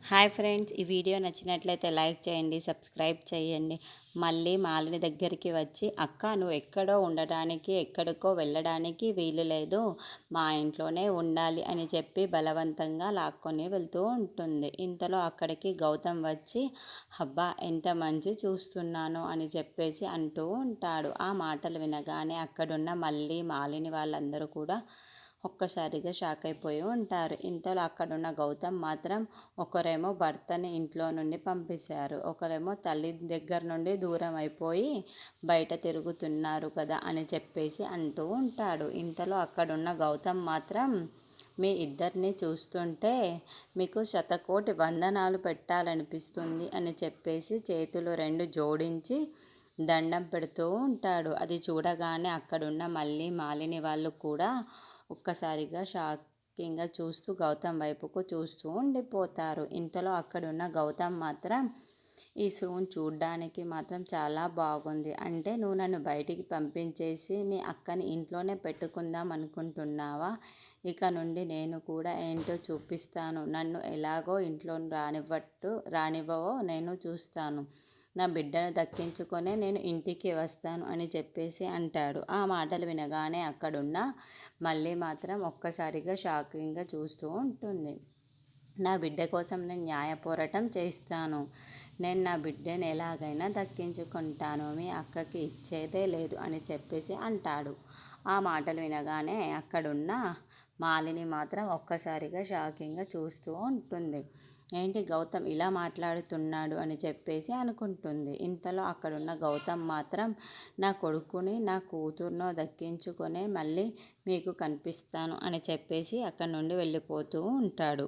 Hi friends, ఈ video నచ్చినట్లయితే like చేయండి, సబ్స్క్రైబ్ చేయండి. మళ్ళీ మాలిని దగ్గరికి వచ్చి, అక్క నువ్వు ఎక్కడో ఉండడానికి ఎక్కడికో వెళ్ళడానికి వీలు లేదు, మా ఇంట్లోనే ఉండాలి అని చెప్పి బలవంతంగా లాక్కొని వెళ్తూ ఉంటుంది. ఇంతలో అక్కడికి గౌతమ్ వచ్చి, అబ్బా ఎంత మంచి చూస్తున్నాను అని చెప్పేసి అంటూ ఉంటాడు. ఆ మాటలు వినగానే అక్కడున్న మళ్ళీ మాలిని వాళ్ళందరూ కూడా ఒక్కసారిగా షాక్ అయిపోయి ఉంటారు. ఇంతలో అక్కడున్న గౌతమ్ మాత్రం ఒకరేమో భర్తని ఇంట్లో నుండి పంపించారు, ఒకరేమో తల్లి దగ్గర నుండి దూరం అయిపోయి బయట తిరుగుతున్నారు కదా అని చెప్పేసి అంటూ ఉంటాడు. ఇంతలో అక్కడున్న గౌతమ్ మాత్రం మీ ఇద్దరిని చూస్తుంటే మీకు శతకోటి వందనాలు పెట్టాలనిపిస్తుంది అని చెప్పేసి చేతులు రెండు జోడించి దండం పెడుతూ ఉంటాడు. అది చూడగానే అక్కడున్న మళ్ళీ మాలిని వాళ్ళు కూడా ఒక్కసారిగా షాకింగ్గా చూస్తూ గౌతమ్ వైపుకు చూస్తూ ఉండిపోతారు. ఇంతలో అక్కడున్న గౌతమ్ మాత్రం ఈ సూన్ చూడ్డానికి మాత్రం చాలా బాగుంది. అంటే నువ్వు నన్ను బయటికి పంపించేసి మీ అక్కని ఇంట్లోనే పెట్టుకుందాం అనుకుంటున్నావా? ఇక నుండి నేను కూడా ఏంటో చూపిస్తాను. నన్ను ఎలాగో ఇంట్లో రానివ్వవో నేను చూస్తాను. నా బిడ్డను దక్కించుకొనే నేను ఇంటికి వస్తాను అని చెప్పేసి అంటాడు. ఆ మాటలు వినగానే అక్కడున్న మళ్ళీ మాత్రం ఒక్కసారిగా షాకింగ్గా చూస్తూ ఉంటుంది. నా బిడ్డ కోసం నేను న్యాయ పోరాటం చేస్తాను. నేను నా బిడ్డని ఎలాగైనా దక్కించుకుంటాను. మీ అక్కకి ఇచ్చేదే లేదు అని చెప్పేసి అంటాడు. ఆ మాటలు వినగానే అక్కడున్న మాలిని మాత్రం ఒక్కసారిగా షాకింగ్గా చూస్తూ ఉంటుంది. ఏంటి గౌతమ్ ఇలా మాట్లాడుతున్నాడు అని చెప్పేసి అనుకుంటుంది. ఇంతలో అక్కడున్న గౌతమ్ మాత్రం నా కొడుకుని నా కూతుర్నో దక్కించుకొనే మళ్ళీ మీకు కనిపిస్తాను అని చెప్పేసి అక్కడి నుండి వెళ్ళిపోతూ ఉంటాడు.